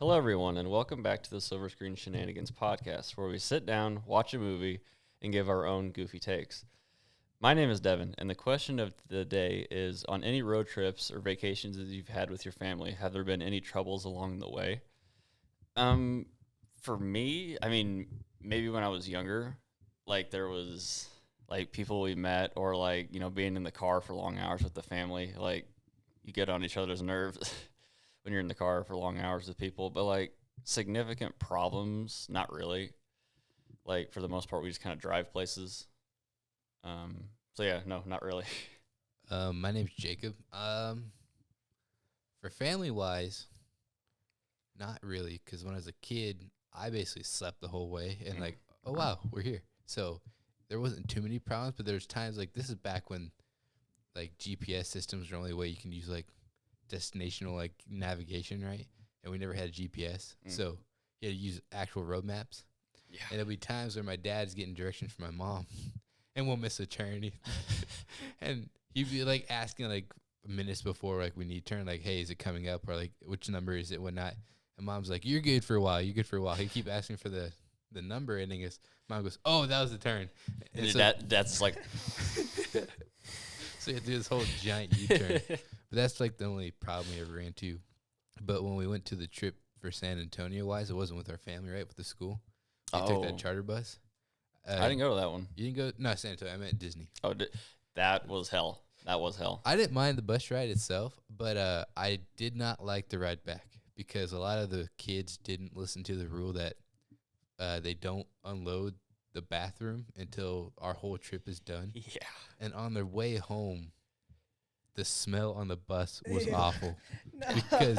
Hello, everyone, and welcome back to the Silver Screen Shenanigans podcast, where we sit down, watch a movie, and give our own goofy takes. My name is Devin, and the question of the day is, on any road trips or vacations that you've had with your family, have there been any troubles along the way? Um, for me, maybe when I was younger, there was, people we met or, being in the car for long hours with the family, you get on each other's nerves when you're in the car for long hours with people, but, significant problems, not really. For the most part, we just kind of drive places. No, not really. My name's Jacob. For family wise, not really, because when I was a kid, I basically slept the whole way, and oh wow, we're here. So there wasn't too many problems, but there's times this is back when GPS systems are the only way you can use destinational navigation, right? And we never had a GPS, so you had to use actual road maps. Yeah. And there'll be times where my dad's getting directions from my mom, and we'll miss a turn. And he'd be asking minutes before we need to turn, hey, is it coming up, or which number is it, whatnot. And mom's like, you're good for a while. He keep asking for the number, and mom goes, oh, that was the turn. And so that's like so you have to do this whole giant U-turn. But that's the only problem we ever ran into. But when we went to the trip for San Antonio wise, it wasn't with our family, right? With the school. We took that charter bus. I didn't go to that one. You didn't go? No, San Antonio. I meant Disney. Oh, that was hell. That was hell. I didn't mind the bus ride itself, but I did not like the ride back because a lot of the kids didn't listen to the rule that they don't unload the bathroom until our whole trip is done. Yeah. And on their way home, the smell on the bus was awful because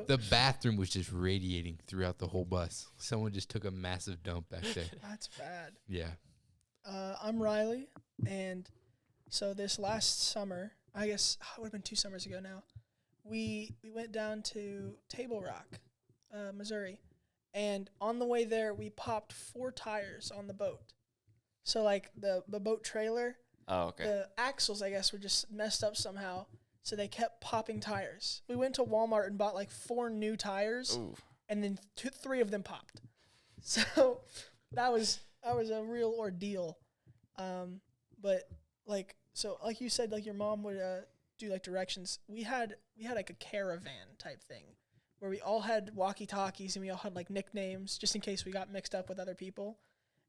the bathroom was just radiating throughout the whole bus. Someone just took a massive dump back there. That's bad. Yeah. I'm Riley, and so this last summer, I guess it would have been 2 summers ago now, we went down to Table Rock, Missouri, and on the way there, we popped 4 tires on the boat. So, the boat trailer, the axles, I guess, were just messed up somehow, so they kept popping tires. We went to Walmart and bought, 4 new tires, and then 3 of them popped. So, that was a real ordeal. But, so like you said, your mom would do, directions. We had a caravan type thing, where we all had walkie-talkies and we all had nicknames just in case we got mixed up with other people.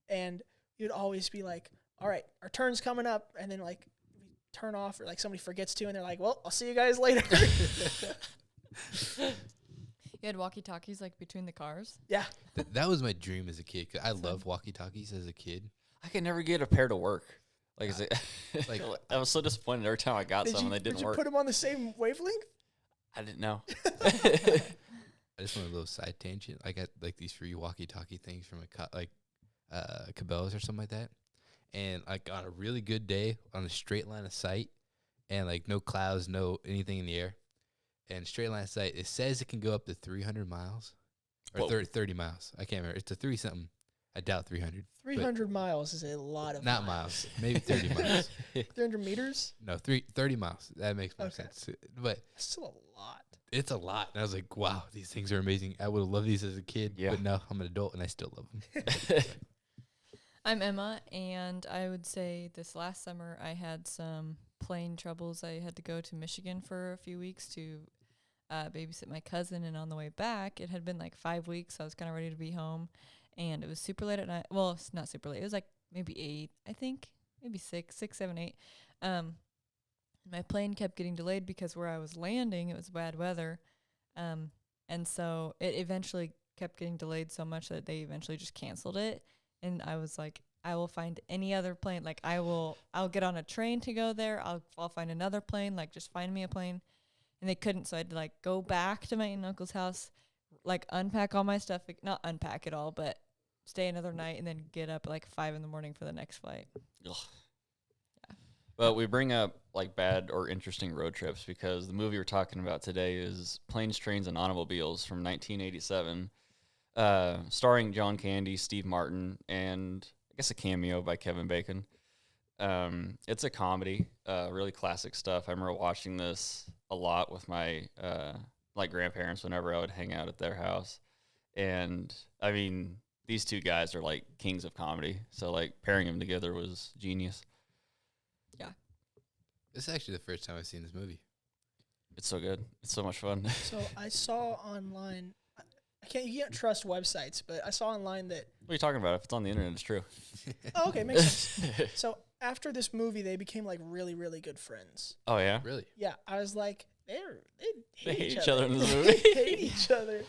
And you'd always be all right, our turn's coming up, and then we turn off or somebody forgets to, and they're well, I'll see you guys later. You had walkie-talkies between the cars? Yeah. That was my dream as a kid. 'Cause I loved walkie-talkies as a kid. I could never get a pair to work. I was so disappointed every time I got some and they didn't work. Did you put them on the same wavelength? I didn't know. I just went a little side tangent. I got these free walkie-talkie things from Cabela's or something like that. And on a really good day on a straight line of sight and no clouds, no anything in the air, and straight line of sight, it says it can go up to 300 miles or 30 miles. I can't remember. It's a 3-something. I doubt 300. 300 miles is a lot of Not miles. Maybe 30 miles. 300 meters? No, 30 miles. That makes more sense. But that's still a lot. It's a lot. And I was like, wow, these things are amazing. I would have loved these as a kid. Yeah. But now I'm an adult and I still love them. I'm Emma, and I would say this last summer I had some plane troubles. I had to go to Michigan for a few weeks to babysit my cousin, and on the way back, it had been 5 weeks, so I was kind of ready to be home, and it was super late at night. Well, it's not super late. It was maybe 8, I think, maybe 6, 7, 8. My plane kept getting delayed because where I was landing, it was bad weather, and so it eventually kept getting delayed so much that they eventually just canceled it. And I was I will find any other plane. I'll get on a train to go there. I'll find another plane. Just find me a plane. And they couldn't, so I had to go back to my aunt and uncle's house, unpack all my stuff, not unpack it all, but stay another night and then get up at 5 a.m. for the next flight. Ugh. Yeah. But we bring up bad or interesting road trips because the movie we're talking about today is Planes, Trains, and Automobiles from 1987. Starring John Candy, Steve Martin, and I guess a cameo by Kevin Bacon. It's a comedy, really classic stuff. I remember watching this a lot with my grandparents whenever I would hang out at their house. And I mean, these two guys are like kings of comedy. So like pairing them together was genius. This is actually the first time I've seen this movie. It's so good. It's so much fun. So I saw online. You can't trust websites, but I saw online that. What are you talking about? If it's on the internet, it's true. Oh, okay, makes sense. So after this movie, they became like really, really good friends. Oh yeah. Really? Yeah, I was like, they hate each other in this movie. They hate each other.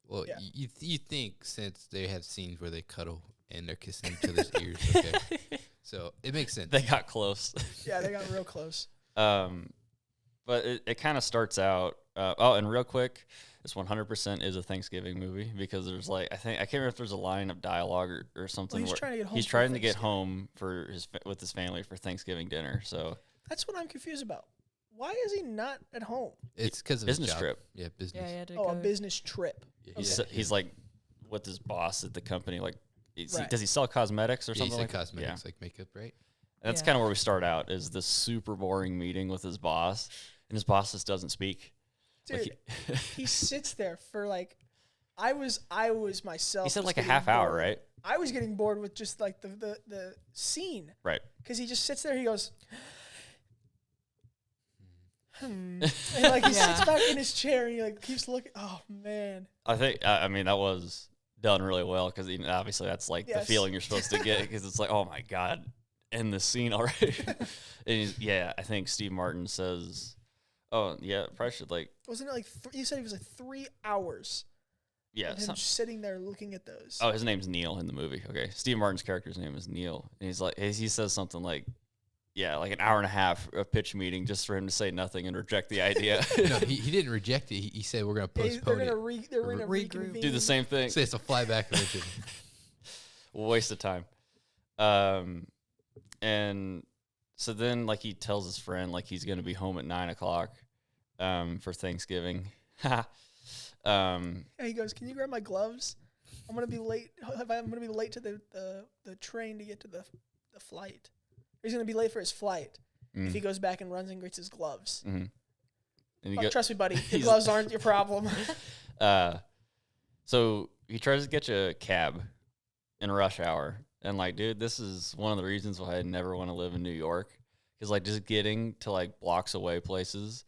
Well, Yeah. you think since they have scenes where they cuddle and they're kissing each other's ears, okay? So it makes sense. They got close. Yeah, they got real close. But it kind of starts out. And real quick, this 100% is a Thanksgiving movie because there's like I can't remember if there's a line of dialogue or something. Well, he's where trying to get home. he's for trying to get Thanksgiving. home for with his family for Thanksgiving dinner. So That's what I'm confused about. Why is he not at home? It's because of business his job. trip. Yeah, business. Yeah, I had to Oh, go. a business trip. Yeah, he's like with his boss at the company. Like, Right. does he sell cosmetics or yeah, he something said like that? cosmetics, like makeup, right? And that's Yeah. kind of where we start out. Is this super boring meeting with his boss, and his boss just doesn't speak. Dude, Like he sits there for like, I was myself. he said just like a getting half hour, bored. right? I was getting bored with just like the scene. Right. Because he just sits there, he goes, and like he Yeah. sits back in his chair and he like keeps looking. Oh man. I think I mean that was done really well because obviously that's like Yes. the feeling you're supposed to get because it's like, oh my god, end the scene already. And I think Steve Martin says, oh yeah, probably should like Wasn't it like you said it was like 3 hours yeah. of him sitting there looking at those. Oh, his name's Neil in the movie. Okay, Steve Martin's character's name is Neil, and he's like he says something like. Yeah, like an hour and a half of pitch meeting just for him to say nothing and reject the idea. No, he didn't reject it. He said we're going to they're postpone gonna it. they're gonna Regroup. reconvene. Do the same thing. Say it's a flyback original. Waste of time. And so then like he tells his friend like he's gonna be home at 9:00 for Thanksgiving. And he goes, "Can you grab my gloves? I'm gonna be late. I'm gonna be late to the train to get to the flight. He's gonna be late for his flight if he goes back and runs and gets his gloves. And he Oh, trust me, buddy. Your he's- gloves aren't your problem." So he tries to get you a cab in rush hour. And like, dude, this is one of the reasons why I never want to live in New York. Because like just getting to like blocks away places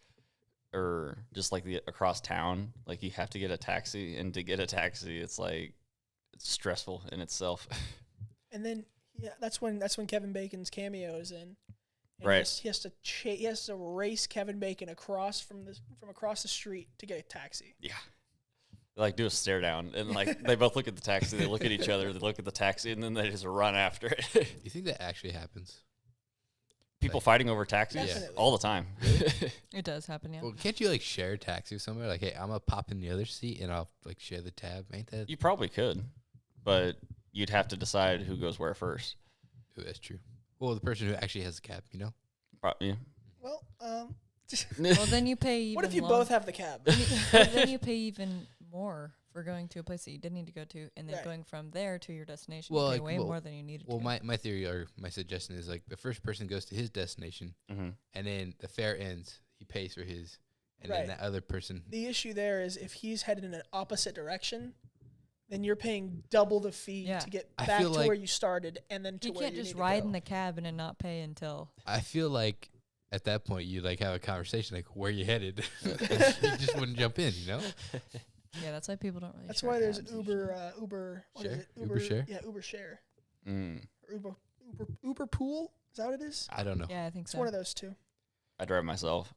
or just like across town, like you have to get a taxi. And to get a taxi, it's like, it's stressful in itself. And then that's when Kevin Bacon's cameo is in. And Right. He has to race Kevin Bacon across across the street to get a taxi. Yeah. They like do a stare down and like they both look at the taxi, they look at each other, they look at the taxi, and then they just run after it. You think that actually happens? People Like- fighting over taxis Definitely. all the time. It does happen, yeah. Well, can't you like share a taxi with somewhere? Like, hey, I'm gonna pop in the other seat and I'll like share the tab. Ain't that? You probably could, but you'd have to decide who goes where first. Ooh, that's true. Well, the person who actually has the cab, you know. Yeah. Well, Well, then you pay even what if you long- both have the cab? Well, then you pay even more for going to a place that you didn't need to go to, and then Right. going from there to your destination. Well, you pay like, way well- more than you needed Well, to. my theory or my suggestion is like the first person goes to his destination, Mm-hmm. and then the fare ends. He pays for his, and Right. then that other person. The issue there is if he's headed in an opposite direction, then you're paying double the fee Yeah. to get I back feel to like- where you started and then to You where can't you just need ride to in go. the cabin and not pay until. I feel like at that point you like have a conversation like where you headed. you just wouldn't jump in, you know. Yeah, that's why people don't really. That's share why there's cabs Uber. What is Share? it? Uber Share? Yeah, Uber Share. Mm. Or Uber Pool. Is that what it is? I don't know. usually. Yeah, I think It's so. one of those two. I drive myself.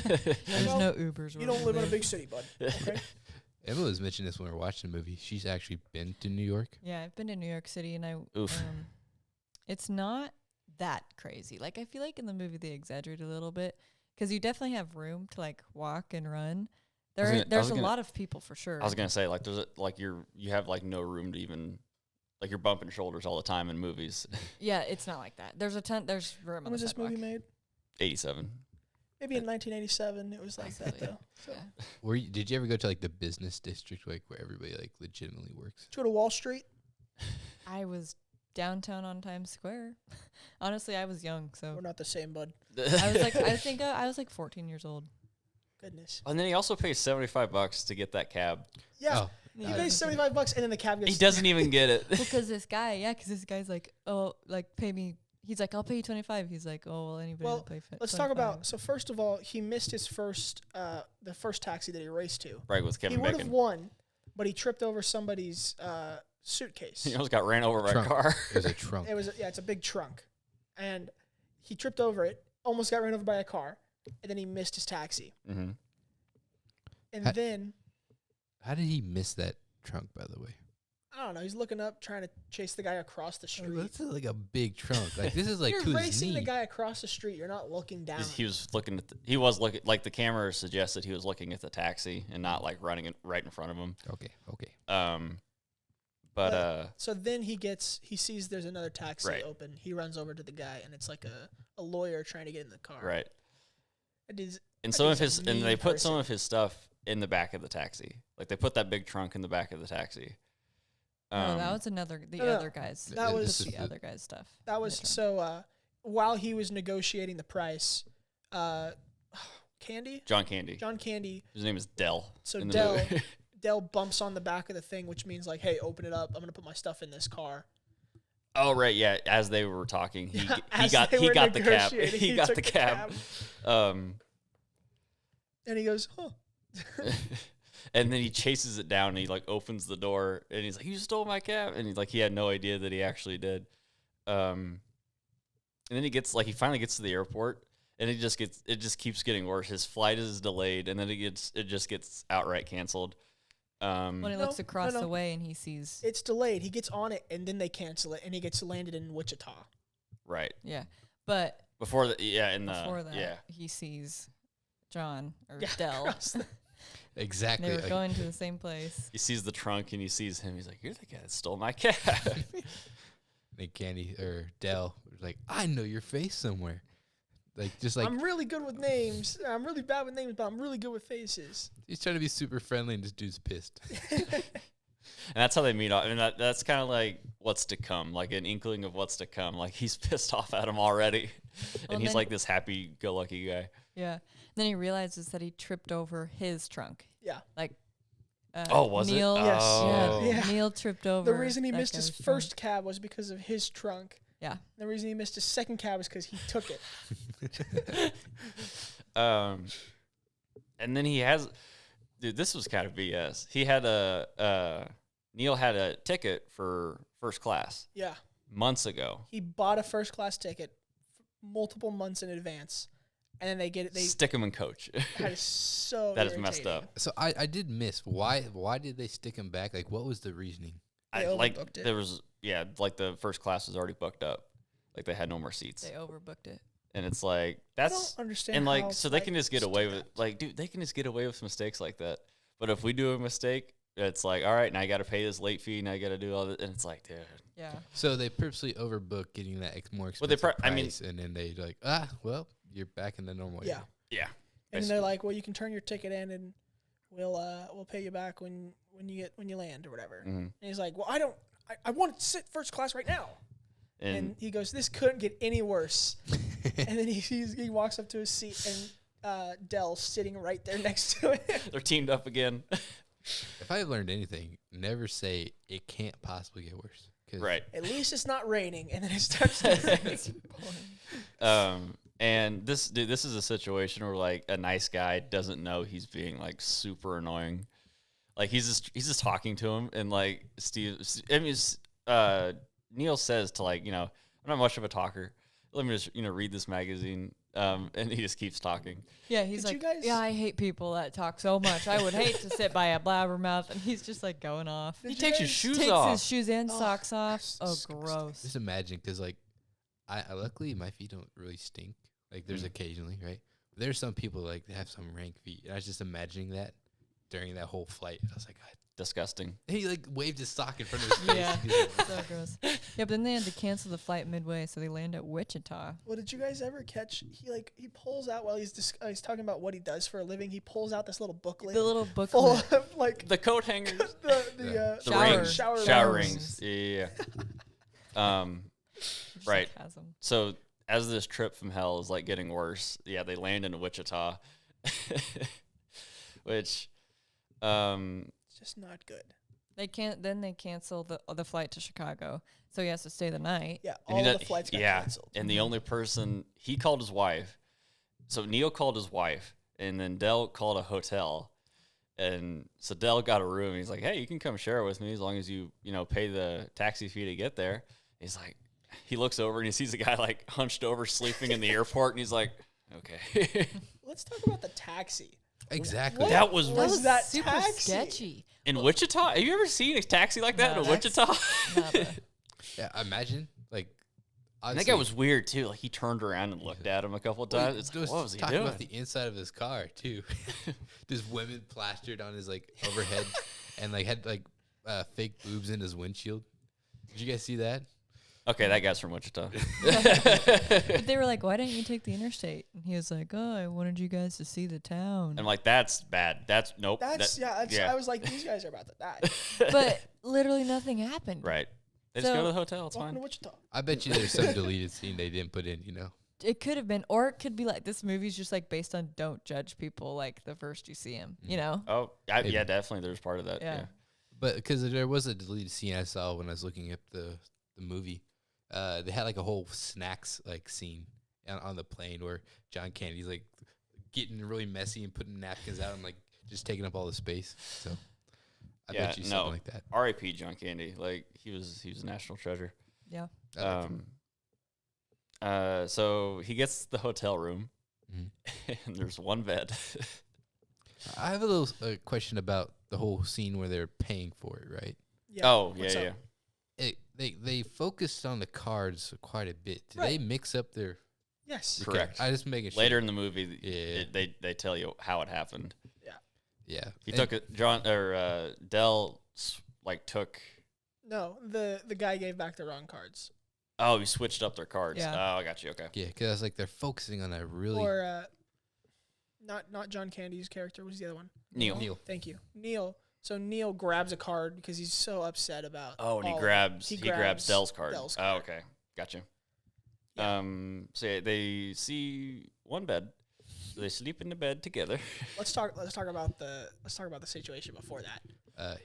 There's Well, no Ubers. You don't live in a big city, bud. Okay. Emma was mentioning this when we were watching the movie. She's actually been to New York. Yeah, I've been to New York City, and Oof. It's not that crazy. Like I feel like in the movie they exaggerate a little bit because you definitely have room to like walk and run. I was gonna- There's a lot of people for sure. I was gonna say like there's like you have like no room to even like you're bumping shoulders all the time in movies. Yeah, it's not like that. There's room When on was the this movie sidewalk. made? 87. Maybe in 1987 it was like that Possibly. though. So. Yeah. Did you ever go to like the business district, like where everybody like legitimately works? Did you go to Wall Street? I was downtown on Times Square. Honestly, I was young, so We're not the same, bud. I was like, I think I was like 14 years old. Goodness. And then he also pays $75 to get that cab. Yeah. Oh, He pays $75, and then the cab goes. He doesn't even get it. Because this guy's like, oh, like pay me. He's like, I'll pay you 25. He's like, oh, well, anybody will pay 25. Let's talk about. So first of all, he missed his the first taxi that he raced to. Right, with Kevin He would Bacon. have won, but he tripped over somebody's suitcase. He almost got ran over by a car. It was a trunk. It's a big trunk, and he tripped over it, almost got ran over by a car, and then he missed his taxi. Mm-hmm. And then, How did he miss that trunk, by the way? I don't know. He's looking up, trying to chase the guy across the street. That's like a big trunk. Like this is like You're to his racing knee. the guy across the street. You're not looking down. He was looking at. He was looking like the camera suggested. He was looking at the taxi and not like running it right in front of him. Okay. So then he sees there's another taxi Right. open. He runs over to the guy, and it's like a lawyer trying to get in the car. Right. And And That some of dude's his a and they mean put some person. of his stuff in the back of the taxi. Like they put that big trunk in the back of the taxi. No, that was the no, other guy's. that was- the other guy's stuff. That was so. While he was negotiating the price, John Candy. John Candy. His name is Dell. So in the Dell movie. Dell bumps on the back of the thing, which means like, hey, open it up. I'm gonna put my stuff in this car. Oh right, yeah. As they were talking, he As got they were the cab. negotiating, He got took the cab. And he goes, huh. And then he chases it down and he like opens the door and he's like, "You stole my cab!" And he's like, he had no idea that he actually did. And then he finally gets to the airport and it just keeps getting worse. His flight is delayed and then it just gets outright canceled. When he looks across no. the way and he sees, It's delayed. He gets on it and then they cancel it and he gets landed in Wichita. Right. yeah, but Before that, he sees John or Yeah, Dell. across the- Exactly. They were like- going to the same place. He sees the trunk and he sees him. He's like, "You're the guy that stole my cab." Nick Candy or Dell was like, I know your face somewhere. Like just like I'm really good with names. I'm really bad with names, but I'm really good with faces. he's trying to be super friendly and this dude's pissed. And that's how they meet up. And that's kind of like what's to come, like an inkling of what's to come. Like he's pissed off at him already. Well, And he's then- like this happy-go-lucky guy. Yeah. Then he realizes that he tripped over his trunk. Yeah. Like, Was Neil, it? Yes. Oh. Yeah. Neil tripped over. The reason he that missed his guy's first cab was because of his trunk. Yeah. The reason he missed his second cab is because he took it. And then he has, dude, this was kind of BS. He had Neil had a ticket for first class Yeah. months ago. He bought a first class ticket multiple months in advance. And then they get it. They Stick him in coach. that is so That is messed irritating. up. So I did miss why did they stick him back? Like what was the reasoning? They Like overbooked it. there was, like the first class was already booked up. Like they had no more seats. They overbooked it. And it's like, I that's, don't understand. and like, how so they can just get away with, that. like, dude, they can just get away with mistakes like that. But if we do a mistake, it's like, all right, now you got to pay this late fee, now you got to do all this, and it's like, dude. Yeah. So they purposely overbooked getting that more Well, they expensive I mean- price, and then they like, well, you're back in the normal. Yeah. area. Yeah. And they're like, well, you can turn your ticket in, and we'll pay you back when you land or whatever. Mm-hmm. And he's like, well, I want to sit first class right now. And And he goes, this couldn't get any worse. And then he walks up to his seat, and Dell's sitting right there next to him. they're teamed up again. If I've learned anything, never say it can't possibly get worse. 'Cause Right. At least it's not raining, and then it starts to rain. And this is a situation where like a nice guy doesn't know he's being like super annoying. Like he's just talking to him, and like Neil says to like, I'm not much of a talker. Let me just read this magazine. And he just keeps talking. Yeah, he's Did you like, guys- yeah, I hate people that talk so much. I would hate to sit by a blabbermouth, and he's just like going off. Did He you takes his guys- shoes Takes off. his shoes and Oh, socks off. that's Oh, disgusting. gross. Just imagine, because like, I luckily my feet don't really stink. Like there's occasionally, right? But there's some people like they have some rank feet, and I was just imagining that during that whole flight. I was like, God. Disgusting. And he like waved his sock in front of his face. Yeah, He's like, so gross. Yeah, but then they had to cancel the flight midway, so they land at Wichita. Well, did you guys ever catch? He pulls out while he's talking about what he does for a living. He pulls out this little booklet The little full booklet. of like The coat hangers. the Yeah. The Shower- rings. shower rings. rings. Yeah. Just Right. sarcasm. So as this trip from hell is like getting worse, they land in Wichita, which, It's just not good. They can't. Then they cancel the flight to Chicago, so he has to stay the night. Yeah, And all he the done- flights got yeah, canceled. and the only person he called his wife. So Neil called his wife, and then Dell called a hotel, and so Dell got a room. He's like, "Hey, you can come share it with me as long as you pay the taxi fee to get there." He's like, he looks over and he sees a guy like hunched over sleeping in the airport, and he's like, "Okay." Let's talk about the taxi. Exactly. That was that super taxi? sketchy. in Wichita. Have you ever seen a taxi like that No, in that's Wichita? Never. Yeah, imagine like. That guy was weird too. Like he turned around and looked at him a couple of times. It's like, what was he talking doing? about the inside of his car too. Just women plastered on his like overhead, and like had like fake boobs in his windshield. Did you guys see that? Okay, that guy's from Wichita. But they were like, "Why didn't you take the interstate?" And he was like, "Oh, I wanted you guys to see the town." I'm like, that's bad. That's nope. That's I was like, these guys are about to die. But literally nothing happened. Right. They just go So- to the hotel. It's Welcome to fine. Wichita. I bet you there's some deleted scene they didn't put in. It could have been, or it could be like this movie's just like based on don't judge people like the first you see him. You know? Oh, Maybe. yeah, definitely. There's part of that. Yeah. Yeah. But because there was a deleted scene I saw when I was looking up the movie, they had like a whole snacks like scene on the plane where John Candy's like getting really messy and putting napkins out and like just taking up all the space. So I bet you something like that. R.I.P. John Candy. Like he was a national treasure. Yeah. I liked him. So he gets the hotel room, Mhm. and there's one bed. I have a little question about the whole scene where they're paying for it, right? Yeah. Oh, What's yeah. up? They focused on the cards quite a bit. Did Right. they mix up their? Yes. Okay, Correct. I just making sure. Later in the movie, Yeah. they tell you how it happened. Yeah, He And- took it. Dell took. No, the guy gave back the wrong cards. Oh, he switched up their cards. Yeah. Oh, I got you. Okay. Yeah, because I was like, they're focusing on that really. Or not John Candy's character. What was the other one? Neil. Thank you, Neil. So Neil grabs a card because he's so upset about. Oh, and he all of it. grabs Dell's card. Dell's Oh, card. okay. Gotcha. Yeah. So yeah, they see one bed. So they sleep in the bed together. Let's talk about the situation before that.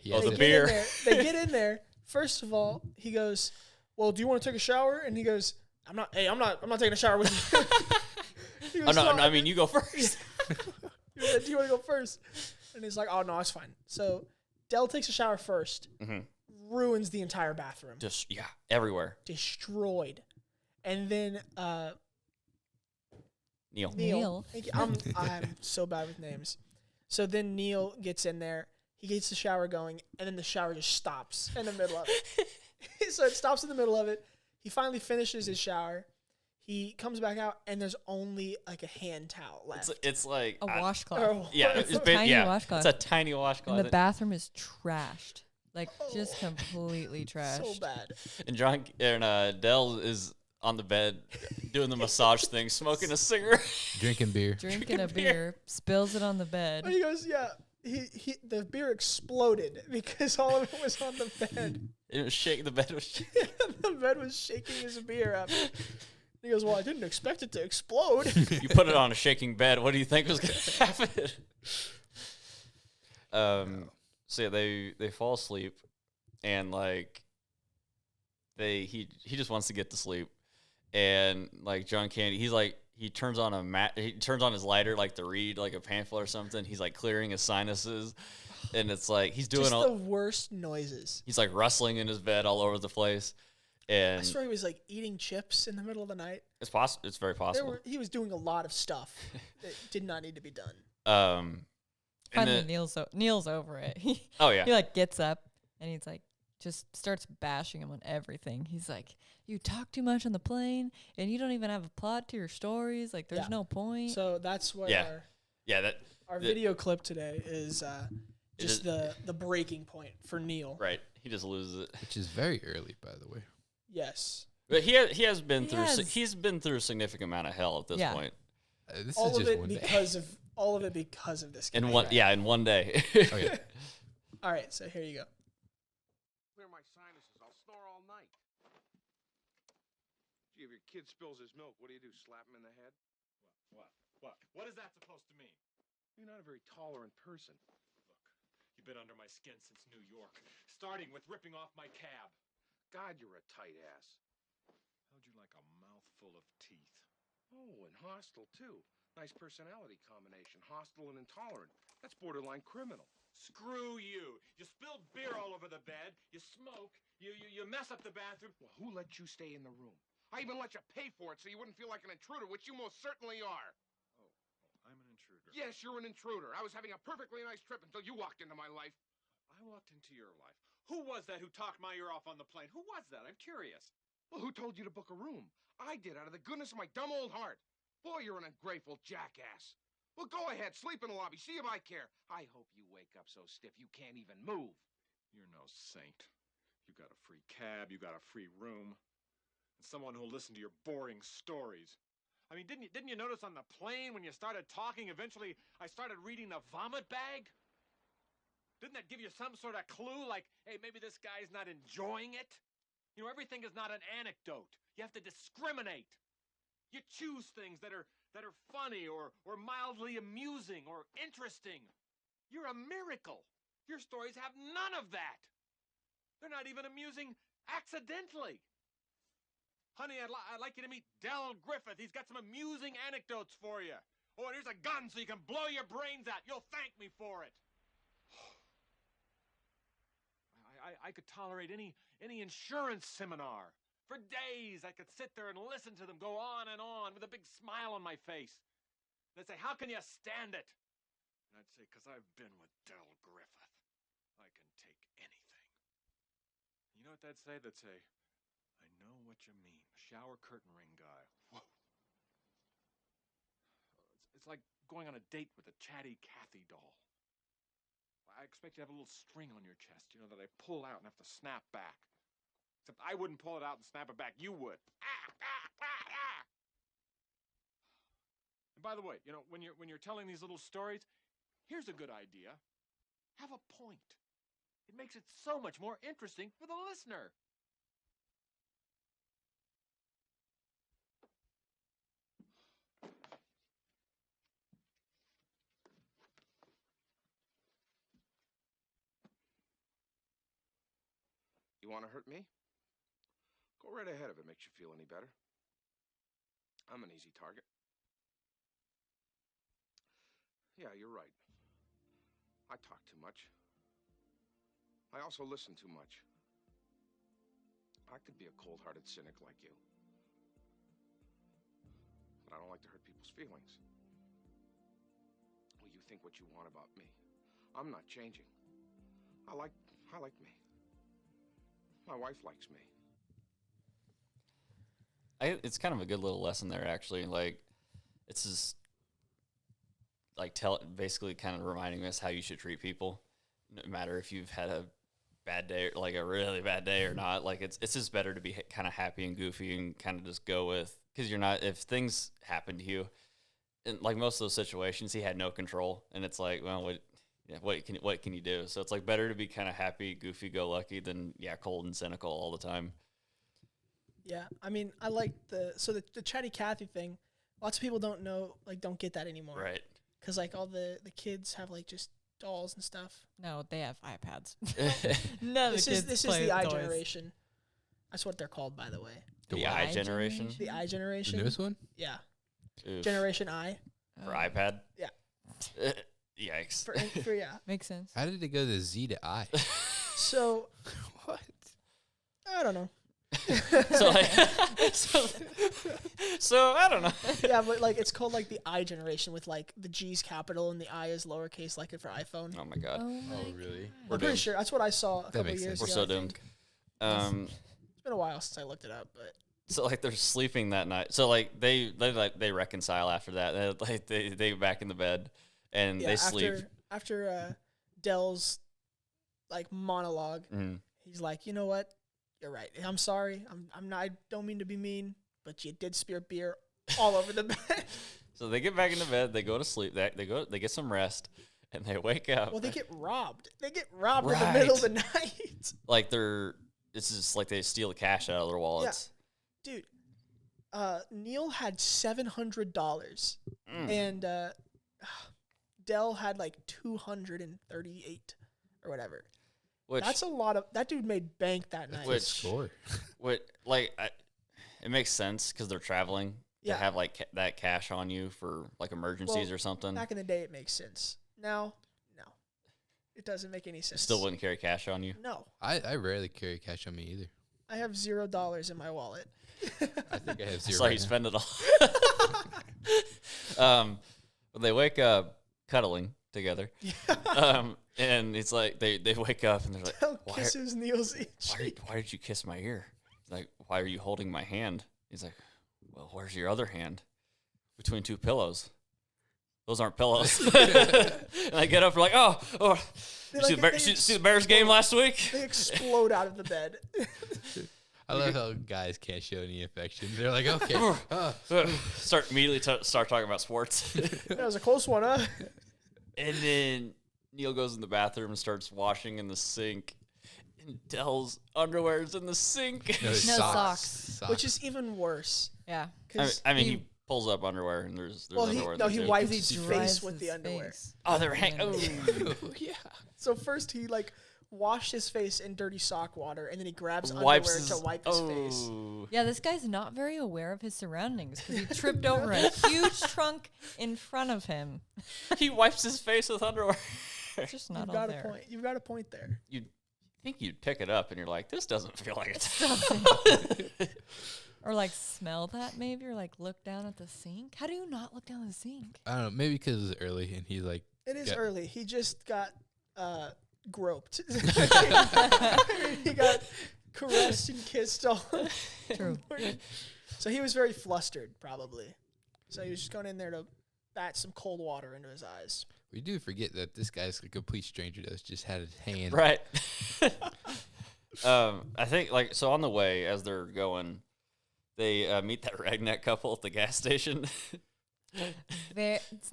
Yeah, Oh, the They get in beer. there- They get in there. First of all, he goes, "Well, do you want to take a shower?" And he goes, I'm not taking a shower with you." He Oh goes, no, I mean you go first. He said, "Do you want to go first?" And he's like, "Oh no, it's fine." So Dell takes a shower first, Mhm. ruins the entire bathroom, Just everywhere. destroyed, and then Neil. Neil. Thank you. I'm so bad with names. So then Neil gets in there. He gets the shower going, and then the shower just stops in the middle of it. So it stops in the middle of it. He finally finishes his shower. He comes back out, and there's only like a hand towel left. It's like A washcloth. Oh, yeah, it's it's a tiny yeah, washcloth. it's a tiny washcloth. And the bathroom is trashed. Like, just Oh. completely trashed. so bad. And Dell is on the bed doing the massage thing, smoking a cigarette. drinking beer. Drinking a beer. beer, spills it on the bed. And he goes, "Yeah." The beer exploded because all of it was on the bed. It was shaking. The bed was shaking. The bed was shaking his beer up. He goes, "Well, I didn't expect it to explode." You put it on a shaking bed. What do you think was going to happen? So yeah, they fall asleep, and like he just wants to get to sleep, and like John Candy, he turns on he turns on his lighter like to read like a pamphlet or something. He's like clearing his sinuses, and it's like he's doing Just all the worst noises. he's like rustling in his bed all over the place, I and swear he was like eating chips in the middle of the night. it's very possible. He was doing a lot of stuff that did not need to be done. And Finally, then, Neil's over it. He oh yeah, like gets up and he's like just starts bashing him on everything. He's like, "You talk too much on the plane, and you don't even have a plot to your stories. Like, there's Yeah. no point." So that's what Yeah. that our the- video clip today is. Just is- the breaking point for Neil. right. He just loses it. Which is very early, by the way. Yes. But he has been He through has. he's been through a significant amount of hell at this Yeah. point. This All is of just it one day. because of this guy. In one in one day. Okay. All right, so here you go. Clear my sinuses. I'll snore all night. Gee, if your kid spills his milk, what do? Slap him in the head? What? What is that supposed to mean? You're not a very tolerant person. Look, you been under my skin since New York, starting with ripping off my cab. God, you're a tight ass. How'd you like a mouthful of teeth? Oh, and hostile, too. Nice personality combination. Hostile and intolerant. That's borderline criminal. Screw you. You spilled beer all over the bed. You smoke. You mess up the bathroom. Well, who let you stay in the room? I even let you pay for it so you wouldn't feel like an intruder, which you most certainly are. Oh, I'm an intruder. Yes, you're an intruder. I was having a perfectly nice trip until you walked into my life. I walked into your life. Who was that who talked my ear off on the plane? Who was that? I'm curious. Well, who told you to book a room? I did, out of the goodness of my dumb old heart. Boy, you're an ungrateful jackass. Well, go ahead, sleep in the lobby, see if I care. I hope you wake up so stiff you can't even move. You're no saint. You got a free cab, you got a free room, and someone who'll listen to your boring stories. I mean, didn't you notice on the plane when you started talking, eventually I started reading the vomit bag? Didn't that give you some sort of clue, like, hey, maybe this guy's not enjoying it? You know, everything is not an anecdote. You have to discriminate. You choose things that are funny or mildly amusing or interesting. You're a miracle. Your stories have none of that. They're not even amusing accidentally. Honey, I'd like you to meet Del Griffith. He's got some amusing anecdotes for you. Oh, and here's a gun so you can blow your brains out. You'll thank me for it. I could tolerate any insurance seminar. For days, I could sit there and listen to them go on and on with a big smile on my face. They'd say, how can you stand it? And I'd say, because I've been with Del Griffith. I can take anything. You know what they'd say? They'd say, I know what you mean. Shower curtain ring guy. Whoa. It's like going on a date with a chatty Cathy doll. I expect you to have a little string on your chest, you know, that I pull out and have to snap back. Except I wouldn't pull it out and snap it back. You would. And by the way, you know, when you're telling these little stories, here's a good idea. Have a point. It makes it so much more interesting for the listener. You want to hurt me? Go right ahead if it makes you feel any better. I'm an easy target. Yeah, you're right. I talk too much. I also listen too much. I could be a cold-hearted cynic like you. But I don't like to hurt people's feelings. Well, you think what you want about me. I'm not changing. I like me. My wife likes me. It's kind of a good little lesson there, actually. Like, it's just like basically kind of reminding us how you should treat people, no matter if you've had a bad day, like a really bad day or not. Like, it's just better to be kind of happy and goofy and kind of just go with, because you're not, if things happen to you, and like most of those situations, he had no control, and it's like, well, what can you do? So it's like better to be kind of happy, goofy, go lucky than cold and cynical all the time. Yeah, I mean, I like the chatty Cathy thing. Lots of people don't get that anymore. Right. Because like all the kids have like just dolls and stuff. No, they have iPads. None of the kids This play is the with I toys. generation. That's what they're called, by the way. The I generation? The I generation. The newest one? Yeah. Oof. Generation I. For iPad? Yeah. Yikes. For yeah. Makes sense. How did it go to Z to I? So What? I don't know. so I don't know. Yeah, but like it's called like the I generation with like the G's capital and the I is lowercase, like it for iPhone. Oh my god. Oh, really? I'm pretty sure that's what I saw a couple makes years sense. ago. We're so I doomed. think. It's been a while since I looked it up, but So like they're sleeping that night. So like they reconcile after that. They back in the bed and yeah, they sleep. after Dell's like monologue, he's like, you know what? You're right. I'm sorry. I'm not. I don't mean to be mean, but you did spear beer all over the bed. So they get back into bed. They go to sleep. They get some rest, and they wake up. Well, they get robbed. They get robbed in the Right. middle of the night. Like it's just like they steal the cash out of their wallets. Dude, Neil had $700, and Dell had like $238 or whatever. Which That's a lot of. That dude made bank that night. Which- Score. it makes sense because they're traveling to Yeah. have like that cash on you for like emergencies Well, or something. Back in the day, it makes sense. Now, no, it doesn't make any sense. Still wouldn't carry cash on you. No, I rarely carry cash on me either. I have $0 in my wallet. I think I have It's zero. like right you now. spend it all. But they wake up cuddling together, and it's like they wake up and they're like, Hell why, kisses Neil's cheek. why did you kiss my ear? He's like, why are you holding my hand? He's like, well, where's your other hand? Between two pillows. Those aren't pillows. And I get up and like, oh. They, You see, like, see the Bears game last week? They explode out of the bed. I love how guys can't show any affection. They're like, okay. Start immediately start talking about sports. That was a close one, huh? And then Neil goes in the bathroom and starts washing in the sink. And Dell's underwear's in the sink. No, socks. Which is even worse. Yeah. I mean, he pulls up underwear and there's underwear. He there. wipes He his face dries with the his underwear. face. Oh, they're hanging. Oh. yeah. So first he washed his face in dirty sock water, and then he grabs Wipes underwear to wipe his face. Yeah, this guy's not very aware of his surroundings because he tripped over a huge trunk in front of him. He wipes his face with underwear. It's just not You've all got there. a point. You've got a point there. You think you'd pick it up and you're like, this doesn't feel like it's. Or like smell that maybe, or like look down at the sink. How do you not look down at the sink? I don't know. Maybe because it was early and he's like, It is Yeah. early. He just got groped. He got caressed and kissed all. True. So he was very flustered, probably. So he was just going in there to bat some cold water into his eyes. we do forget that this guy's a complete stranger to us. Just had his hand. Right. I think so on the way as they're going, they meet that ragneck couple at the gas station.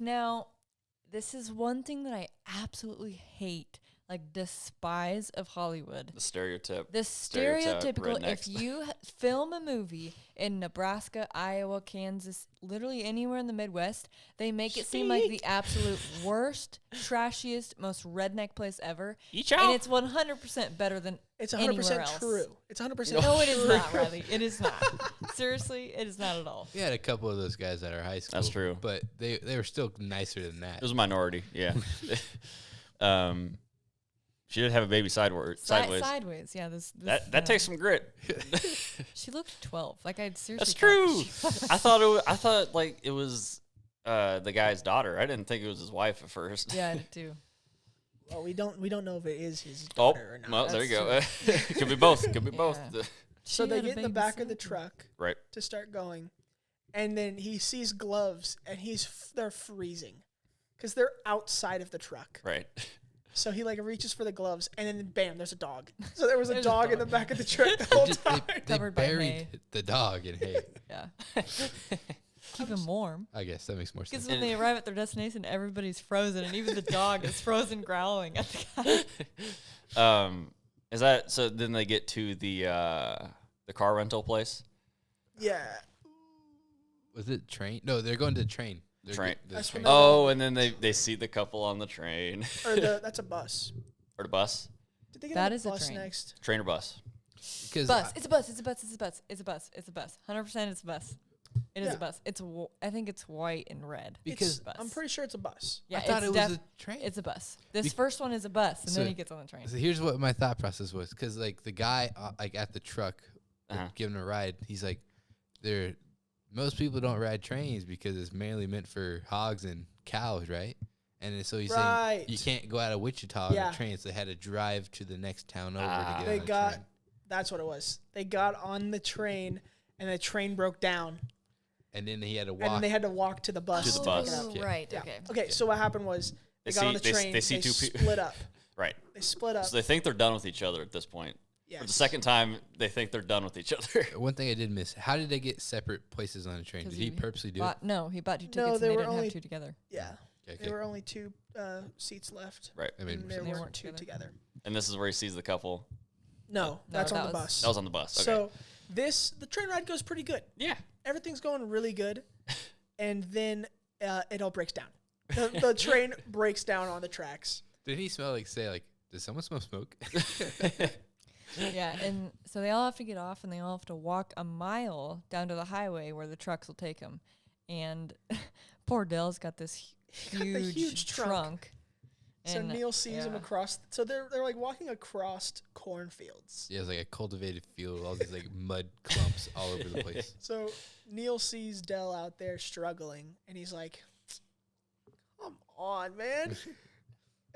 Now, this is one thing that I absolutely hate, despise of Hollywood. The stereotype. The stereotypical, if rednecks. you film a movie in Nebraska, Iowa, Kansas, literally anywhere in the Midwest, they make it seem like the absolute worst, trashiest, most redneck place ever. And it's 100% better than It's anywhere 100% else. true. It's 100% No, it is true. not, Riley. It is not. Seriously, it is not at all. We had a couple of those guys at our high school. That's true. But they were still nicer than that. It was a minority, yeah. She did have a baby sideways. Sideways, yeah. That takes some grit. She looked 12. I'd seriously. That's thought true. she was. I thought it was the guy's daughter. I didn't think it was his wife at first. Yeah, I did too. Well, we don't know if it is his Oh, daughter or not. well, there you go. That's Could be both. Could be both. Yeah. So She they had a get in the baby back of the sister. truck Right. to start going, and then he sees gloves, and they're freezing because they're outside of the truck. Right. So he reaches for the gloves, and then bam, there's a dog. So there was a There's a dog in the dog. back of the truck the whole time. They Covered by hay. buried the dog in hay. Yeah. Keep him warm. I guess that makes more Because sense. when they arrive at their destination, everybody's frozen, and even the dog is frozen, growling at the guy. Is that so? Then they get to the car rental place. Yeah. Was it train? No, they're going to the train. They're Train. the That's train. when Oh, and then they see the couple on the train Or that's a bus. or the bus, Did they get That on the is a bus train. next? train or bus. Because Bus. It's a bus. It's a bus. It's a bus. It's a bus. It's a bus. 100% it's a bus. It is Yeah. a bus. I think it's white and red. Because bus. I'm pretty sure it's a bus. Yeah, I thought it's it was a train. It's a bus. This Be- first one is a bus, and So- then he gets on the train. So here's what my thought process was, because the guy at the truck Uh-huh. giving a ride, he's like, most people don't ride trains because it's mainly meant for hogs and cows, right? And then so he's saying Right. you can't go out of Wichita on Yeah. a train, so they had to drive to the next town over Ah. to get They on the got. train. That's what it was. They got on the train, and the train broke down, And then he had to and walk. then they had to walk to the bus. To the pick bus. it up. Yeah. Right. Yeah. Okay. Okay. So what happened was they got on the train. They see two people. split up. Right. They split up. So they think they're done with each other at this point. For the Yes. second time, they think they're done with each other. One thing I did miss: how did they get separate places on the train? 'Cause Did he purposely do it? bought, No, he bought two tickets, No, and they they were didn't only- have two together. Yeah. Okay. There were only two seats left. Right. I mean, And there They weren't weren't two together. together. And this is where he sees the couple. No, that's that on the was- bus. That was on the bus. Okay. So the train ride goes pretty good. yeah. Everything's going really good, and then it all breaks down. The train breaks down on the tracks. did he smell like Does someone smell smoke? Yeah, and so they all have to get off, and they all have to walk a mile down to the highway where the trucks will take them. And poor Dell's got this got the huge trunk. So And, Neil sees him yeah. across. So they're like walking across cornfields. Yeah, it's like a cultivated field with all these like mud clumps all over the place. So Neil sees Dell out there struggling, and he's like, "Come on, man!"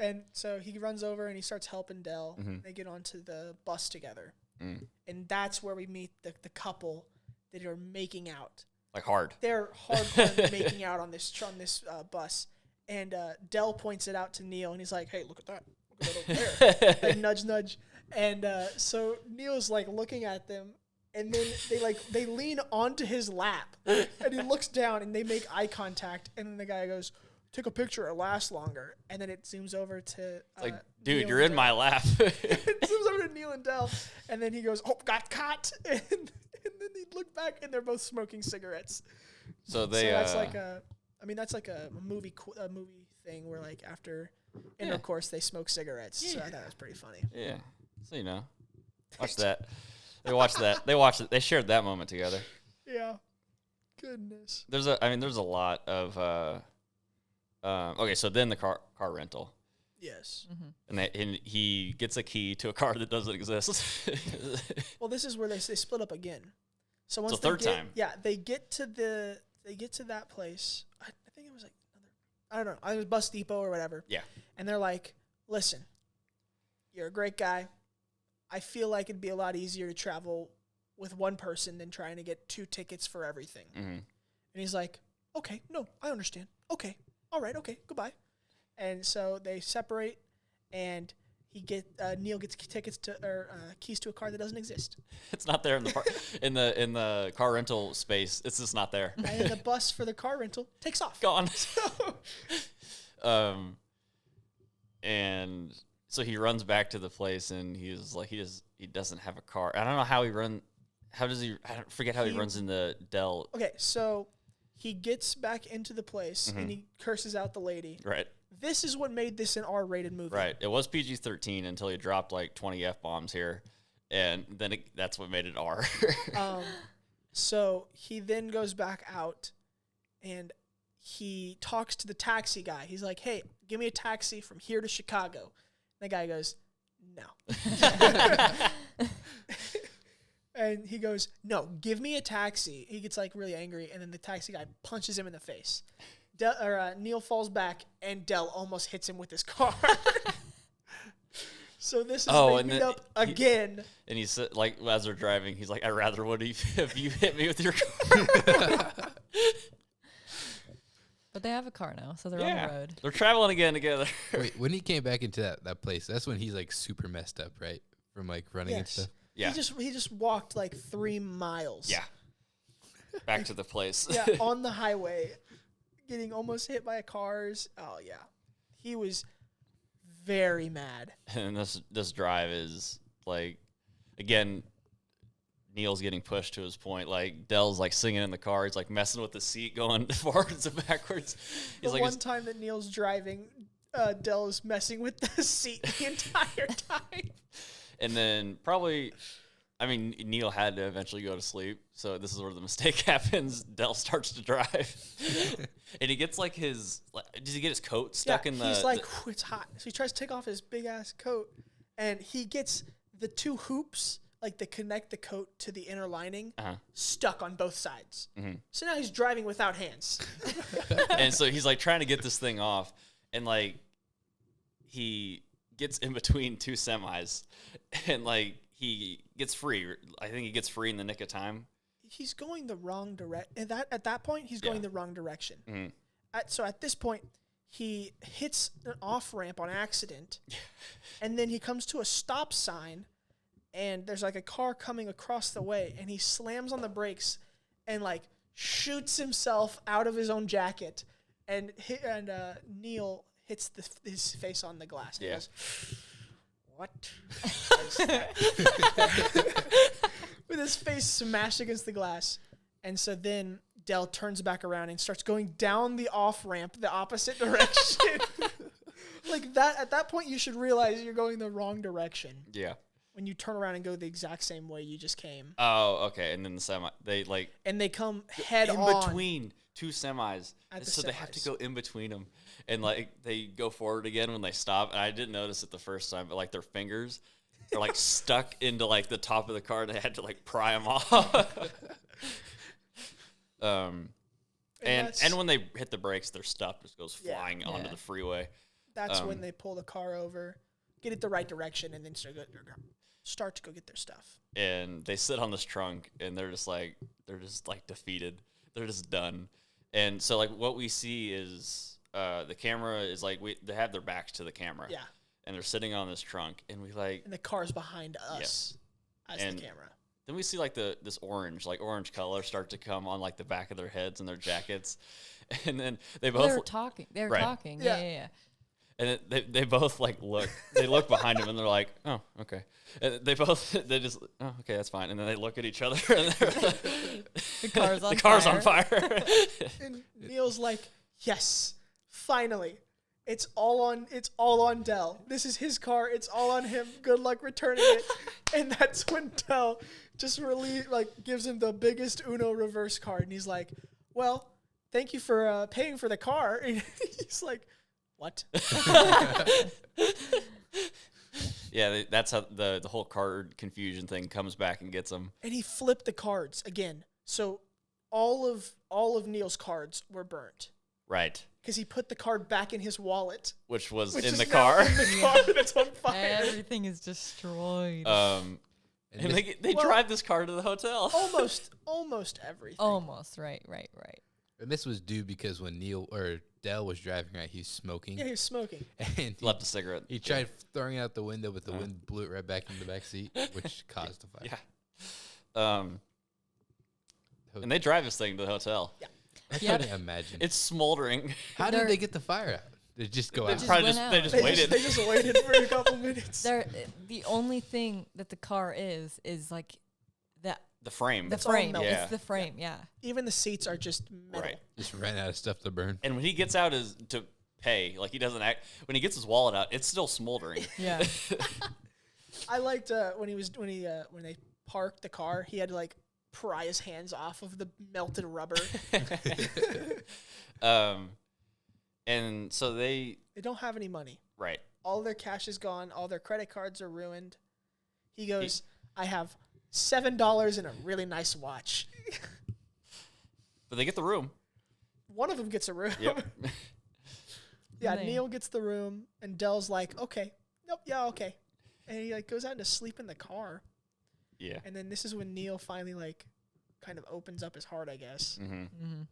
And so he runs over and he starts helping Dell. Mhm. They get onto the bus together, Mm. and that's where we meet the couple that are making out. Like hard. They're hardcore making out on this bus, and Dell points it out to Neil, and he's like, "Hey, look at that! Look at that over there!" Like nudge, nudge, and so Neil's like looking at them, and then they lean onto his lap, and he looks down, and they make eye contact, and then the guy goes, "Take a picture, it lasts longer," and then it zooms over to Like, dude, Neil you're and in my Dell. lap. It zooms over to Neil and Dell, and then he goes, "Oh, got caught," and then he look back, and they're both smoking cigarettes. So they. So that's like a movie thing where like after intercourse they smoke cigarettes. So I thought it was pretty funny. Yeah. So watch that. They watched that. They watched it. They shared that moment together. Yeah. Goodness. There's a lot of. Okay, so then the car rental, Yes. and he gets a key to a car that doesn't exist. Well, this is where they split up again. So once third they get, time. Yeah, they get to that place. I think it was like I don't know. It was Bus Depot or whatever. Yeah. And they're like, "Listen, you're a great guy. I feel like it'd be a lot easier to travel with one person than trying to get 2 tickets for everything." Mhm. And he's like, "Okay, no, I understand. Okay, all right, okay, goodbye." And so they separate, and Neil gets tickets keys to a car that doesn't exist. It's not there in the in the car rental space. It's just not there. And then the bus for the car rental takes off. Gone. And so he runs back to the place, and he's like, he doesn't have a car. I don't know how he run. How does he? I forget how he runs into Dell. Okay, so he gets back into the place, and he curses out the lady. Right. This is what made this an R-rated movie. Right. It was PG-13 until he dropped like 20 F-bombs here, and then that's what made it R. So he then goes back out, and he talks to the taxi guy. He's like, "Hey, give me a taxi from here to Chicago." And the guy goes, "No." And he goes, "No, give me a taxi." He gets like really angry, and then the taxi guy punches him in the face. Neil falls back, and Dell almost hits him with his car. So this is they meet up again. And he's like, as they're driving, he's like, "I'd rather would if you hit me with your car." But they have a car now, so they're on the road. They're traveling again together. Wait, when he came back into that place, that's when he's like super messed up, right? From like running and Yes. stuff. Yeah. He just walked like 3 miles. Yeah. Back to the place. Yeah, on the highway, getting almost hit by cars. Oh yeah, he was very mad. And this drive is like, again, Neil's getting pushed to his point. Like Dell's like singing in the car. He's like messing with the seat, going forwards and backwards. He's The like, one time that Neil's driving, Dell is messing with the seat the entire time. and then probably, I mean, Neil had to eventually go to sleep. So this is where the mistake happens. Dell starts to drive, and he gets like does he get his coat stuck in the? He's like, it's hot. So he tries to take off his big ass coat, and he gets the 2 hoops, like that connect the coat to the inner lining, stuck on both sides. So now he's driving without hands. And so he's like trying to get this thing off, and like he gets in between 2 semis, and like he gets free. I think he gets free in the nick of time. He's going the wrong direction. At that point, he's going the wrong direction. Mhm. So at this point, he hits an off ramp on accident, and then he comes to a stop sign, and there's like a car coming across the way, and he slams on the brakes, and like shoots himself out of his own jacket, and Neil hits his face on the glass. Yeah. He goes, "What?" With his face smashed against the glass. And so then Dell turns back around and starts going down the off ramp the opposite direction. Like that at that point you should realize you're going the wrong direction Yeah. when you turn around and go the exact same way you just came. Oh, okay. And then the semi, they like And they come head in on. between two semis, At the so they have to semis. go in between them, and like they go forward again when they stop. And I didn't notice it the first time, but like their fingers are like stuck into like the top of the car, and they had to like pry them off. And that's- when they hit the brakes, their stuff just goes Yeah. flying onto Yeah. the freeway. That's when Um, they pull the car over, get it the right direction, and then start to go get their stuff. And they sit on this trunk, and they're just like defeated. They're just done. And so like what we see is the camera is like they have their backs to the camera. Yeah. And they're sitting on this trunk, and we like And the car's behind us as And the camera. then we see like this orange color start to come on like the back of their heads and their jackets, and then they both They're talking. They're Right. talking. Yeah. Yeah. and they both like look behind them, and they're like, oh, okay. And they just, oh, okay, that's fine. And then they look at each other, and they're like, The car's on the car's on fire. fire. And Neil's like, yes, finally. It's all on Dell. This is his car. It's all on him. Good luck returning it. And that's when Dell just gives him the biggest Uno reverse card. And he's like, well, thank you for paying for the car. And he's like, what? Yeah, that's how the whole card confusion thing comes back and gets them. And he flipped the cards again. So all of Neil's cards were burnt Right. because he put the card back in his wallet, Which was which in is the now car. in the car that's on fire. Everything is destroyed. And And they Well- drive this car to the hotel. Almost everything. Almost. Right. And this was due because when Neil or Dell was driving, right, he's smoking. Yeah, he was smoking. And Left a cigarette. he tried throwing it out the window, but the wind blew it right back into the back seat, which caused the fire. Yeah. And they drive this thing to the hotel. Yeah. I Yep. couldn't imagine. It's smoldering. How They're- did they get the fire out? They just go They out. just probably went just out. they just They waited. they just waited for a couple minutes. They're the only thing that the car is like that. The frame. The It's all frame. metal. Yeah. It's the frame. Yeah. Even the seats are just metal. Right. Just ran out of stuff to burn. And when he gets out to pay, like he doesn't act. When he gets his wallet out, it's still smoldering. Yeah. I liked when they parked the car, he had to like pry his hands off of the melted rubber. And so they They don't have any money. right. All their cash is gone. All their credit cards are ruined. He goes, I have $7 and a really nice watch. But they get the room. One of them gets a room. Yep. Yeah, They- Neil gets the room, and Dell's like, okay. Nope, yeah, okay. And he like goes out to sleep in the car. Yeah. And then this is when Neil finally like kind of opens up his heart, I guess. Mm-hmm. Mm-hmm.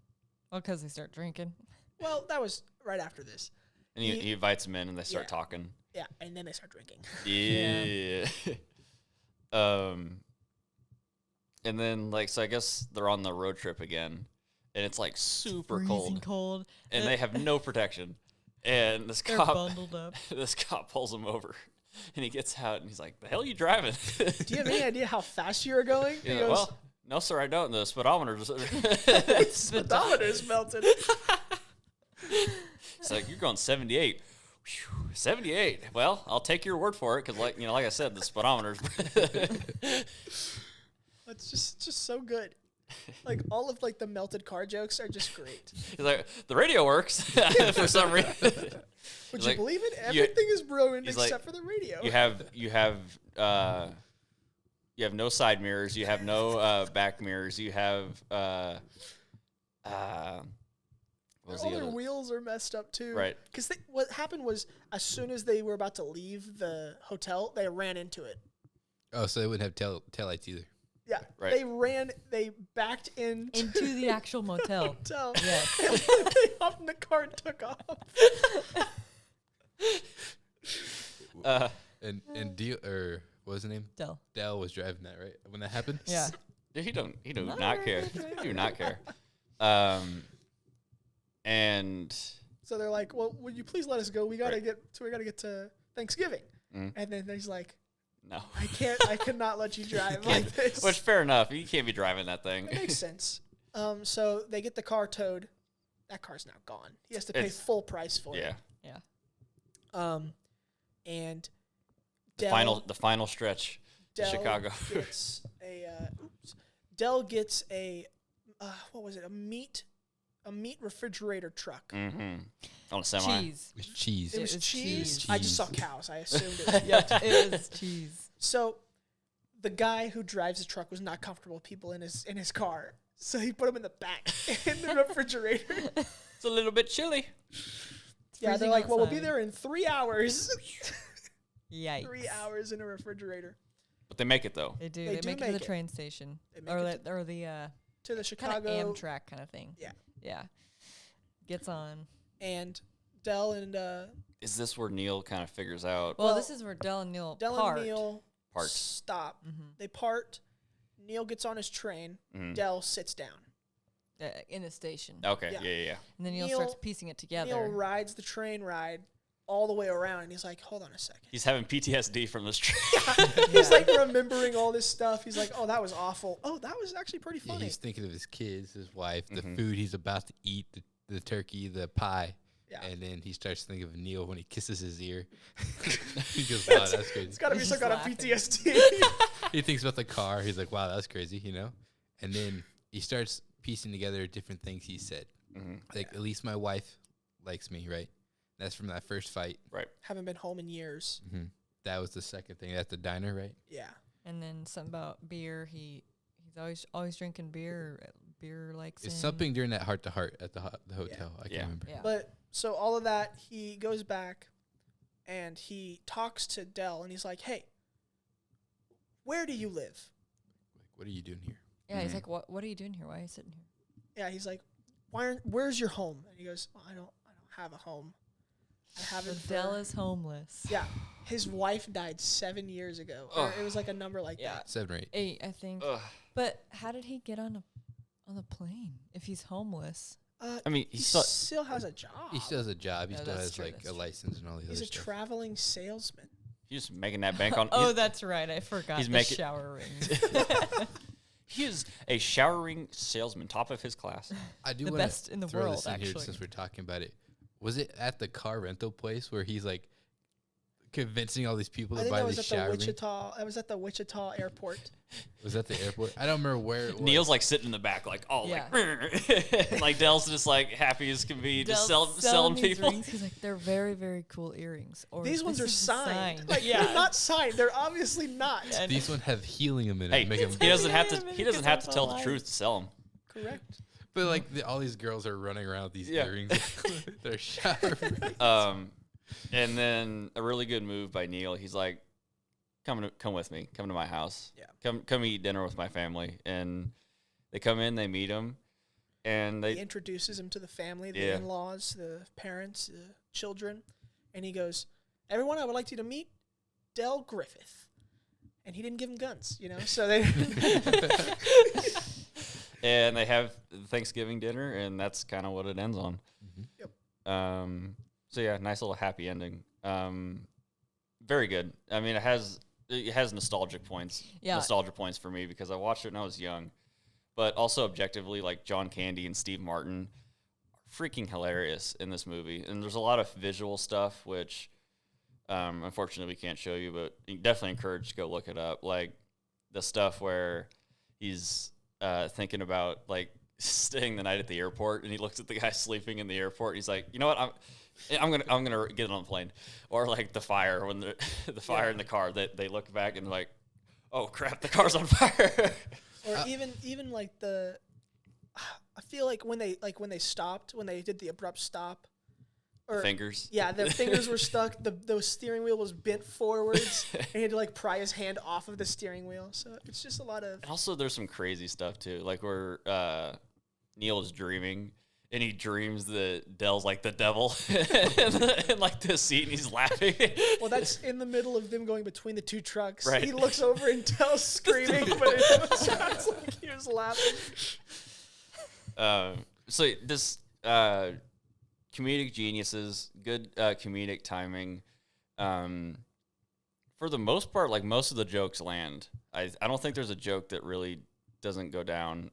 Well, because they start drinking. Well, that was right after this. And he invites him in, and they start Yeah. talking. Yeah, and then they start drinking. Yeah. And then like so, I guess they're on the road trip again, and it's like super Freezing cold, cold. and they have no protection. And this They're cop, bundled up. this cop pulls him over, and he gets out, and he's like, "The hell you driving?" Do you have any idea how fast you were going? He's He like, goes, well, no, sir, I don't. The speedometer's. speedometer's melted. It's like you're going 78. Whew, 78. Well, I'll take your word for it because, like I said, the speedometer's. It's just so good. Like all of like the melted car jokes are just great. He's like, the radio works for some reason. Would Like, you believe it? you- Everything is ruined he's except like, for the radio. You have no side mirrors. You have no back mirrors. You have what was All the their other? wheels are messed up too. Right. Because what happened was, as soon as they were about to leave the hotel, they ran into it. Oh, so they wouldn't have taillights either. Yeah. Right. They backed into Into the actual the motel. hotel. Yeah. And then they hopped in the car and took off. And Deal or what was the name? Dell. Dell was driving that, right? When that happened? Yeah. He do not care. He do not care. And So they're like, "Well, would you please let us go? We gotta get to Thanksgiving." Mhm. And then he's like, no. I cannot let you drive like this." Which fair enough. You can't be driving that thing. It makes sense. So they get the car towed. That car's now gone. He has to pay It's- full price for Yeah. it. Yeah. And The final stretch to Dell Chicago. gets Dell gets what was it? A meat refrigerator truck. Mm-hmm. On a semi. Cheese. It was cheese. It was was cheese. cheese. I just saw Cheese. cows. I assumed it was Yep, it was cheese. So the guy who drives the truck was not comfortable with people in his car. So he put him in the back in the refrigerator. It's a little bit chilly. Yeah, they're freezing like, well, we'll be outside. there in 3 hours. Yikes. 3 hours in a refrigerator. But they make it though. They do. They They, do make it to make the it. train station. They make Or it the To the kind of Chicago. Amtrak kind of thing. Yeah. Yeah. Gets on. And Dell and Is this where Neil kind of figures out Well, Well, this is where Dell and Neil Dell part. and Neil parts? stop. Mm-hmm. They part. Neil gets on his train. Mhm. Dell sits down. In the station. Okay, Yeah. yeah. And then Neil Neil- starts piecing it together. Neil rides the train ride all the way around, and he's like, hold on a second. He's having PTSD from this trip. He's like remembering all this stuff. He's like, oh, that was awful. Oh, that was actually pretty Yeah, funny. he's thinking of his kids, his wife, the Mhm. food he's about to eat, the turkey, the pie. Yeah. And then he starts thinking of Neil when he kisses his ear. He goes, wow, that's It's crazy. got to be He's some just kind of laughing. PTSD. He thinks about the car. He's like, wow, that's crazy, you know? And then he starts piecing together different things he said. Mhm. Like, at least my wife likes me, right? That's from that first fight. Right. Haven't been home in years. Mm-hmm. That was the second thing at the diner, right? Yeah. And then something about beer. He's always drinking beer. Beer likes It's him. something during that heart to heart at the hotel. I Yeah. can't remember. Yeah. But so all of that, he goes back and he talks to Dell, and he's like, hey, where do you live? Like, what are you doing here? Yeah, he's Mhm. like, what are you doing here? Why are you sitting here? Yeah, he's like, where's your home? And he goes, I don't have a home. I haven't. So Dell is homeless. Yeah, his wife died 7 years ago. Or it was like a number like Yeah. that. 7 or 8. 8, I think. Ugh. But how did he get on the plane if he's homeless? I mean, He he's still, still has a job. He still has a job. He No, still that's has true, like that's a true. license and all the He's other a stuff. traveling salesman. he's just making that bank on. Oh, he's- that's right. I forgot he's the making- shower ring. He is a showering salesman, top of his class. I do The wanna best in the throw world, this in here actually. since we're talking about it. Was it at the car rental place where he's like convincing all these people I to think buy that was this at the shower ring? Wichita. That was at the Wichita airport. Was that the airport? I don't remember where it was. Neil's like sitting in the back, like all Yeah. like, and, like Dell's just like happy as can be, just Dell's selling these people. Rings. He's like, they're very, very cool earrings. Or These ones "This are is signed. Like, yeah. they're not signed. They're obviously not. And- These ones have helium in it. Hey, Make 'em- he doesn't have Yeah, to. maybe He doesn't because have I'm to so tell the light. truth to sell them. Correct. but like all these girls are running around with these Yeah. earrings. They're shower rings. And then a really good move by Neil. He's like, come with me. Come to my house. Yeah. Come eat dinner with my family. And they come in, they meet him, and He they introduces him to the family, the Yeah. in-laws, the parents, the children, and he goes, "Everyone, I would like you to meet Dell Griffith." And he didn't give him guns, you know. So they and they have Thanksgiving dinner, and that's kind of what it ends on. Mhm. Yep. So yeah, nice little happy ending. Very good. I mean, it has nostalgia points. Yeah. Nostalgia points for me because I watched it when I was young, but also objectively, like John Candy and Steve Martin, are freaking hilarious in this movie. And there's a lot of visual stuff which, unfortunately, we can't show you, but you definitely encourage to go look it up. Like the stuff where he's thinking about like staying the night at the airport, and he looks at the guy sleeping in the airport. And he's like, you know what, I'm gonna get on the plane. Or like the fire when the fire in the car, that they look back and like, oh crap, the car's on fire. or even like I feel like when they stopped, when they did the abrupt stop, or Fingers. yeah, their fingers were stuck. The steering wheel was bent forwards, and he had to like pry his hand off of the steering wheel. So it's just a lot of And also, there's some crazy stuff too, like where Neil is dreaming, and he dreams that Dell's like the devil in like the seat, and he's laughing. well, that's in the middle of them going between the two trucks. Right. He looks over and Dell's screaming, but it sounds like he was laughing. So this comedic geniuses, good comedic timing. For the most part, like most of the jokes land. I don't think there's a joke that really doesn't go down.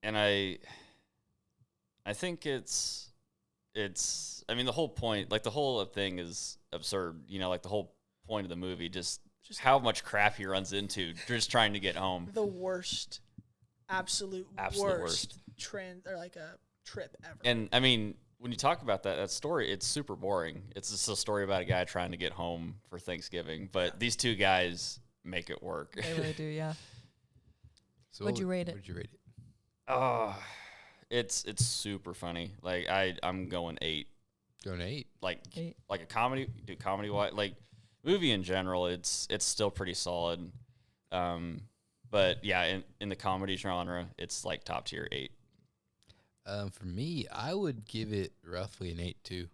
And I think it's I mean, the whole point, like the whole thing is absurd. You know, like the whole point of the movie, just how much crap he runs into just trying to get home. The worst, absolute worst trend or like a trip ever. And I mean, when you talk about that story, it's super boring. It's just a story about a guy trying to get home for Thanksgiving. But these two guys make it work. They really do, yeah. So What'd you rate it? What'd you rate it? Oh, it's super funny. Like I'm going 8. Going 8. Like 8. like a comedy, like movie in general. It's still pretty solid. But yeah, in the comedy genre, it's like top tier 8. For me, I would give it roughly an 8 too,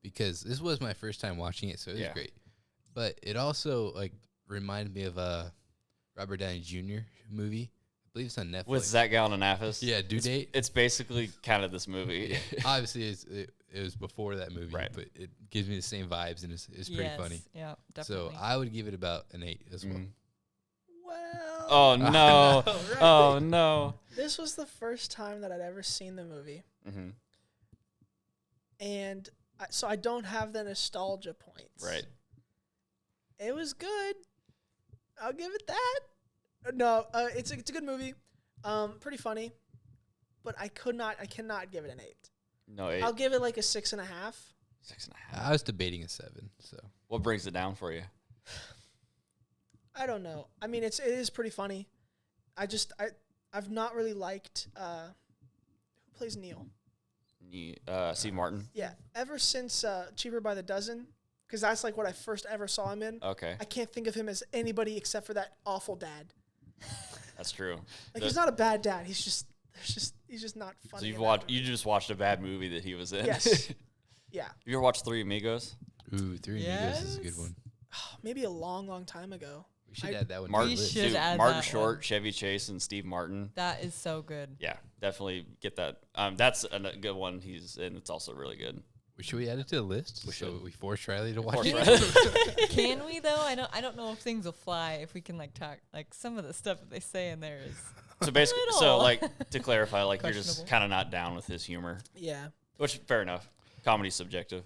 because this was my first time watching it, so it was great. But it also like reminded me of a Robert Downey Jr. movie. I believe it's on Netflix. With Zach Galifianakis. Yeah, Due Date. It's basically kind of this movie. Obviously, it was before that movie, Right. but it gives me the same vibes, and it's pretty funny. Yeah, definitely. So I would give it about an 8 as well. Well, Oh no! Right. Oh no! This was the first time that I'd ever seen the movie, Mm-hmm. and so I don't have the nostalgia points. Right. It was good. I'll give it that. No, it's a good movie. Pretty funny, but I cannot give it an 8. No 8. I'll give it like a 6.5. 6.5. I was debating a 7. So What brings it down for you? I don't know. I mean, it is pretty funny. I've not really liked who plays Neil. Steve Martin. Yeah, ever since Cheaper by the Dozen, because that's like what I first ever saw him in. Okay, I can't think of him as anybody except for that awful dad. that's true. Like he's not a bad dad. He's just not funny. So you just watched a bad movie that he was in. Yes. Yeah. Have you ever watched Three Amigos? ooh, Three Amigos is a good one. Maybe a long time ago. We should add that one. Martin, to the list. should add Martin that Short, one. Chevy Chase, and Steve Martin. That is so good. Yeah, definitely get that. That's a good one. He's in. It's also really good. Should we add it to the list? We So should. we force Riley to watch Force it. Riley. Can we though? I don't know if things will fly if we can like talk like some of the stuff that they say in there is So basically, Little. like to clarify, like you're just Questionable. kind of not down with his humor, Yeah. which fair enough. Comedy's subjective.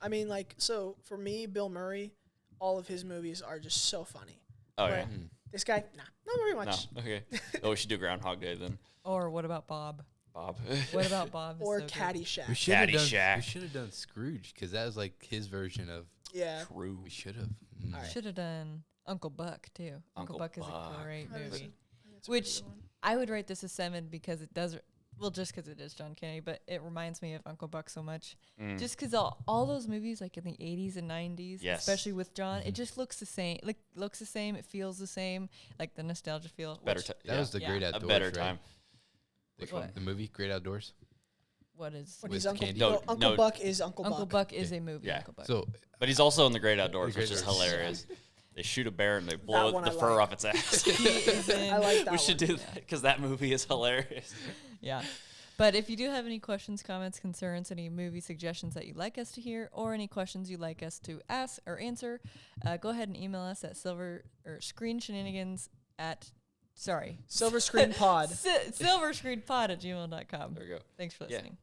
I mean, like, so for me, Bill Murray, all of his movies are just so funny. Oh But yeah. This guy, not very No. much. Okay. Oh, we should do Groundhog Day then, or what about Bob? Bob. What about Bob? is Or so good. Caddyshack. We should have Caddyshack. done Scrooge because that was like his version of. Yeah. True. We should have. All right. Should have done Uncle Buck too. Uncle Buck is a Buck. great That is- movie. That's a Which pretty good one. I would rate this a 7 because it does. Well, just because it is John Candy, but it reminds me of Uncle Buck so much. Mm. Just because all those movies, like in the 80s and 90s, Yes. especially with John, it just looks the same. Like looks the same. It feels the same. Like the nostalgia feel. better. which- Yeah. That was the Yeah. Great a Outdoors. better right? time. Which What? one? The movie Great Outdoors. What is When with he's Uncle, Candy? no, No, Uncle no. Buck is Uncle Uncle Buck. Buck is a movie. Yeah. Uncle Buck. So But he's also in the Great Outdoors, The which Great is Outdoors. hilarious. They shoot a bear and they blow one the I fur like. off its ass. He is in- I like that We should one. do that because that movie is hilarious. Yeah. But if you do have any questions, comments, concerns, any movie suggestions that you'd like us to hear, or any questions you'd like us to ask or answer, go ahead and email us at silverscreenshenanigans at Silver Screen Pod. silverscreenpod@gmail.com. There we go. Thanks for Yeah. listening.